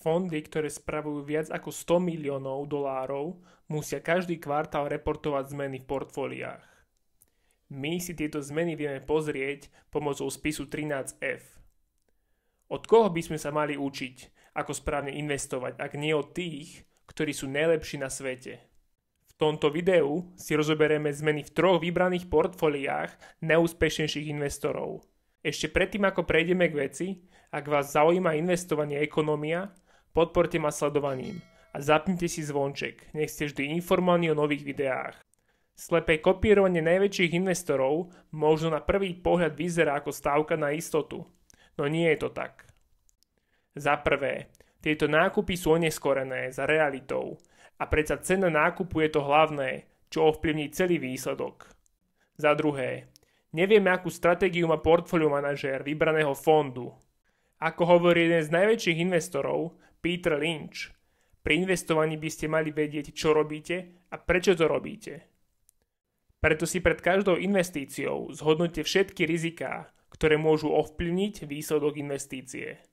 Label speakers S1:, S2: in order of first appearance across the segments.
S1: Fondy, ktoré spravujú viac ako 100 miliónov dolárov, musia každý kvartál reportovať zmeny v portfóliách. My si tieto zmeny vieme pozrieť pomocou spisu 13F. Od koho by sme sa mali učiť, ako správne investovať, ak nie od tých, ktorí sú najlepší na svete? V tomto videu si rozoberieme zmeny v 3 vybraných portfóliách najúspešnejších investorov. Ešte predtým, ako prejdeme k veci, ak vás zaujíma investovanie a ekonomia, podporte ma sledovaním a zapnite si zvonček, nech ste vždy informovaní o nových videách. Slepé kopírovanie najväčších investorov možno na prvý pohľad vyzerá ako stávka na istotu, no nie je to tak. Za prvé, tieto nákupy sú oneskorené za realitou a predsa cena nákupu je to hlavné, čo ovplyvní celý výsledok. Za druhé, nevieme, akú stratégiu má portfólio manažér vybraného fondu. Ako hovorí jeden z najväčších investorov, Peter Lynch, pri investovaní by ste mali vedieť, čo robíte a prečo to robíte. Preto si pred každou investíciou zhodnoťte všetky riziká, ktoré môžu ovplyvniť výsledok investície.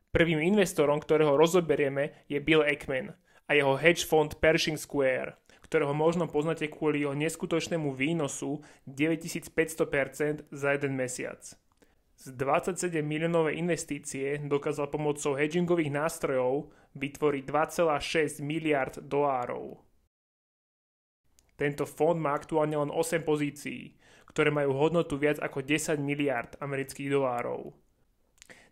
S1: Prvým investorom, ktorého rozoberieme, je Bill Ackman a jeho hedge fond Pershing Square, ktorého možno poznáte kvôli jeho neskutočnému výnosu 9500% za jeden mesiac. Z 27 miliónovej investície dokázal pomocou hedgingových nástrojov vytvoriť 2,6 miliard dolárov. Tento fond má aktuálne len 8 pozícií, ktoré majú hodnotu viac ako 10 miliard amerických dolárov.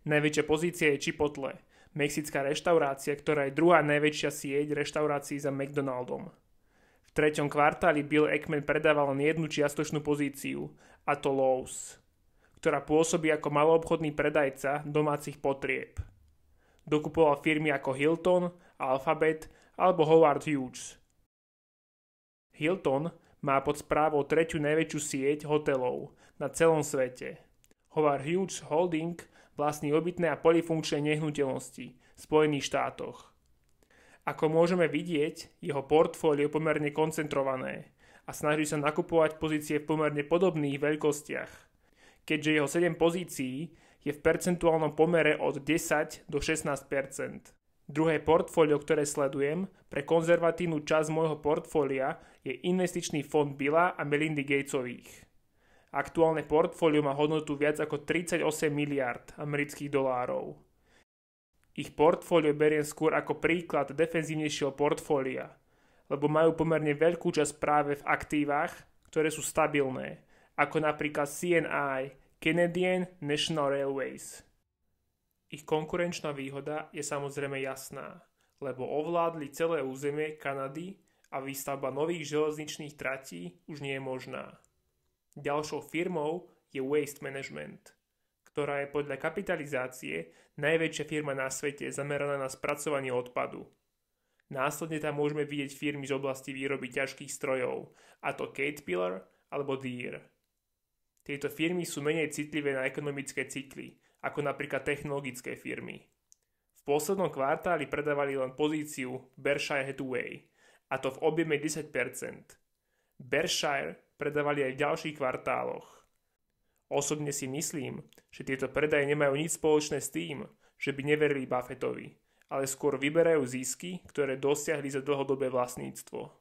S1: Najväčšia pozícia je Chipotle, mexická reštaurácia, ktorá je druhá najväčšia sieť reštaurácií za McDonaldom. V 3. kvartáli Bill Ackman predával len jednu čiastočnú pozíciu, a to Lowe's, ktorá pôsobí ako maloobchodný predajca domácich potrieb. Dokupoval firmy ako Hilton, Alphabet alebo Howard Hughes. Hilton má pod správou 3. najväčšiu sieť hotelov na celom svete. Howard Hughes Holding vlastní obytné a polyfunkčné nehnuteľnosti v Spojených štátoch. Ako môžeme vidieť, jeho portfólio je pomerne koncentrované a snaží sa nakupovať pozície v pomerne podobných veľkostiach, keďže jeho 7 pozícií je v percentuálnom pomere od 10 do 16%. Druhé portfólio, ktoré sledujem, pre konzervatívnu časť môjho portfólia je investičný fond Billa a Melindy Gatesových. Aktuálne portfólio má hodnotu viac ako 38 miliard amerických dolárov. Ich portfólio beriem skôr ako príklad defenzívnejšieho portfólia, lebo majú pomerne veľkú časť práve v aktívach, ktoré sú stabilné, ako napríklad CNI, Canadian National Railways. Ich konkurenčná výhoda je samozrejme jasná, lebo ovládli celé územie Kanady a výstavba nových železničných tratí už nie je možná. Ďalšou firmou je Waste Management, ktorá je podľa kapitalizácie najväčšia firma na svete zameraná na spracovanie odpadu. Následne tam môžeme vidieť firmy z oblasti výroby ťažkých strojov, a to Caterpillar alebo Deere. Tieto firmy sú menej citlivé na ekonomické cykly, ako napríklad technologické firmy. V poslednom kvartáli predávali len pozíciu Berkshire Hathaway, a to v objeme 10%. Berkshire predávali aj v ďalších kvartáloch. Osobne si myslím, že tieto predaje nemajú nič spoločné s tým, že by neverili Buffettovi, ale skôr vyberajú zisky, ktoré dosiahli za dlhodobé vlastníctvo.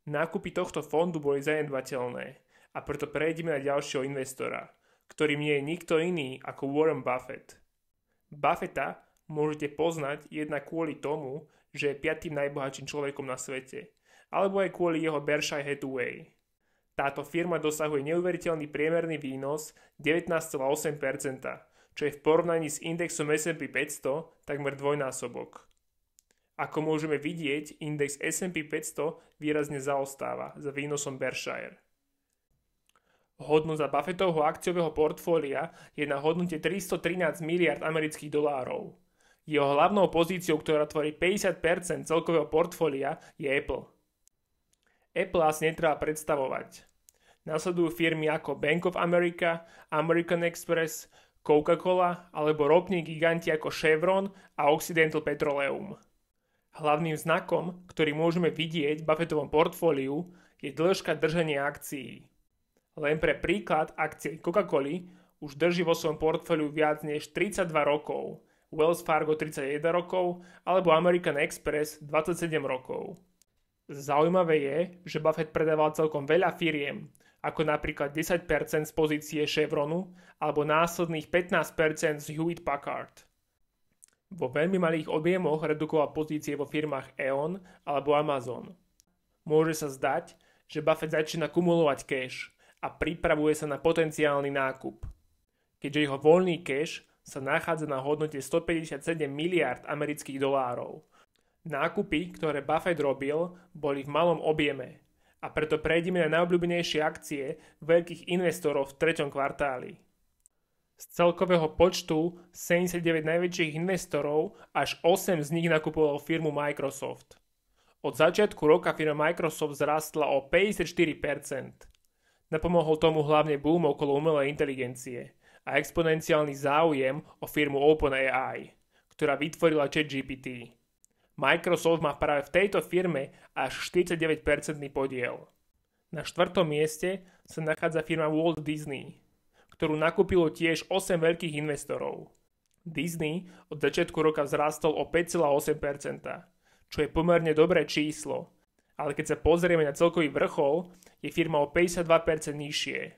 S1: Nákupy tohto fondu boli zanedbateľné a preto prejdeme na ďalšieho investora, ktorým nie je nikto iný ako Warren Buffett. Buffetta môžete poznať jednak kvôli tomu, že je 5. najbohatším človekom na svete, alebo aj kvôli jeho Berkshire Hathaway. Táto firma dosahuje neuveriteľný priemerný výnos 19,8%, čo je v porovnaní s indexom S&P 500 takmer dvojnásobok. Ako môžeme vidieť, index S&P 500 výrazne zaostáva za výnosom Berkshire. Hodnota Buffettovho akciového portfólia je na hodnote 313 miliard amerických dolárov. Jeho hlavnou pozíciou, ktorá tvorí 50% celkového portfólia, je Apple. Apple asi netreba predstavovať. Nasledujú firmy ako Bank of America, American Express, Coca-Cola alebo ropní giganti ako Chevron a Occidental Petroleum. Hlavným znakom, ktorý môžeme vidieť v Buffettovom portfóliu, je dĺžka držania akcií. Len pre príklad, akcie Coca-Coly už drží vo svojom portfóliu viac než 32 rokov Wells Fargo 31 rokov alebo American Express 27 rokov. Zaujímavé je, že Buffett predával celkom veľa firiem, ako napríklad 10% z pozície Chevronu alebo následných 15% z Hewitt Packard. Vo veľmi malých objemoch redukoval pozície vo firmách E.ON alebo Amazon. Môže sa zdať, že Buffett začína kumulovať cash a pripravuje sa na potenciálny nákup, keďže jeho voľný cash sa nachádza na hodnote 157 miliárd amerických dolárov. Nákupy, ktoré Buffett robil, boli v malom objeme a preto prejdeme na najobľúbenejšie akcie veľkých investorov v 3. kvartáli. Z celkového počtu 79 najväčších investorov až 8 z nich nakupovalo firmu Microsoft. Od začiatku roka firma Microsoft zrastla o 54%. Napomohol tomu hlavne boom okolo umelej inteligencie a exponenciálny záujem o firmu OpenAI, ktorá vytvorila ChatGPT. Microsoft má práve v tejto firme až 49% podiel. Na 4. mieste sa nachádza firma Walt Disney, ktorú nakúpilo tiež 8 veľkých investorov. Disney od začiatku roka vzrástol o 5,8%, čo je pomerne dobré číslo, ale keď sa pozrieme na celkový vrchol, je firma o 52% nižšie.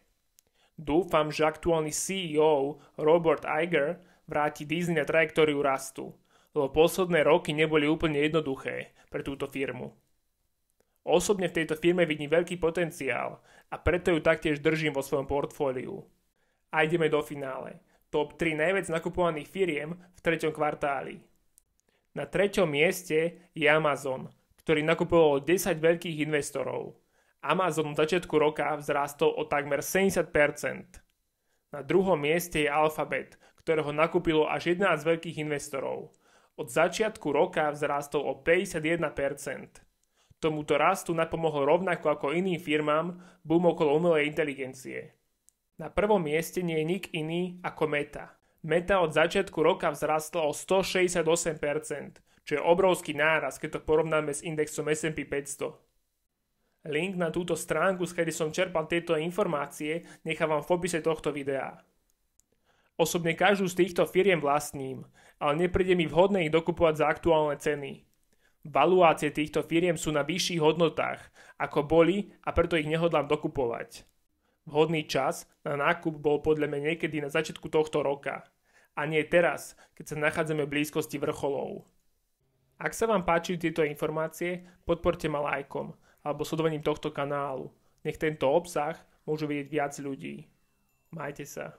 S1: Dúfam, že aktuálny CEO Robert Iger vráti Disney na trajektóriu rastu, lebo posledné roky neboli úplne jednoduché pre túto firmu. Osobne v tejto firme vidím veľký potenciál a preto ju taktiež držím vo svojom portfóliu. A ideme do finále. Top 3 najviac nakupovaných firiem v 3. kvartáli. Na 3. mieste je Amazon, ktorý nakupoval 10 veľkých investorov. Amazon od začiatku roka vzrástol o takmer 70%. Na 2. mieste je Alphabet, ktorého nakúpilo až 11 veľkých investorov. Od začiatku roka vzrástol o 51%. Tomuto rastu napomohol rovnako ako iným firmám boom okolo umelej inteligencie. Na 1. mieste nie je nik iný ako Meta. Meta od začiatku roka vzrastla o 168%, čo je obrovský náraz, keď to porovnáme s indexom S&P 500. Link na túto stránku, z kedy som čerpal tieto informácie, nechávam v popise tohto videa. Osobne každú z týchto firiem vlastním, ale nepríde mi vhodné ich dokupovať za aktuálne ceny. Valuácie týchto firiem sú na vyšších hodnotách, ako boli, a preto ich nehodlám dokupovať. Vhodný čas na nákup bol podľa mňa niekedy na začiatku tohto roka, a nie teraz, keď sa nachádzame v blízkosti vrcholov. Ak sa vám páči tieto informácie, podporte ma lajkom alebo sledovaním tohto kanálu. Nech tento obsah môže vidieť viac ľudí. Majte sa.